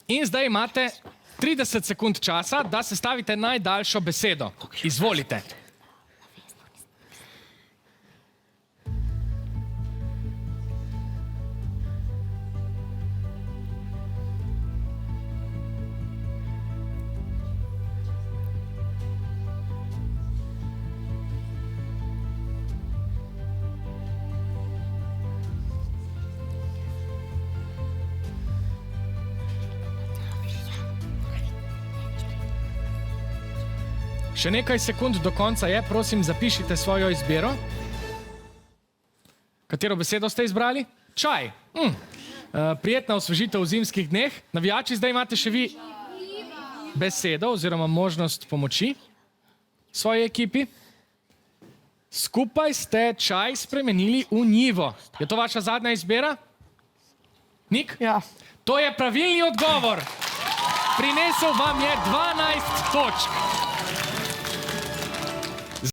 In zdaj imate 30 sekund časa, da sestavite najdaljšo besedo. Izvolite. Še nekaj sekund do konca je, prosim, zapišite svojo izbiro. Katero besedo ste izbrali? Čaj. Prijetna osvežitev v zimskih dneh. Navijači, zdaj imate še vi besedo oziroma možnost pomoči svoji ekipi. Skupaj ste čaj spremenili v njivo. Je to vaša zadnja izbira? Nik? Ja. To je pravilni odgovor. Prinesel vam je 12 točk.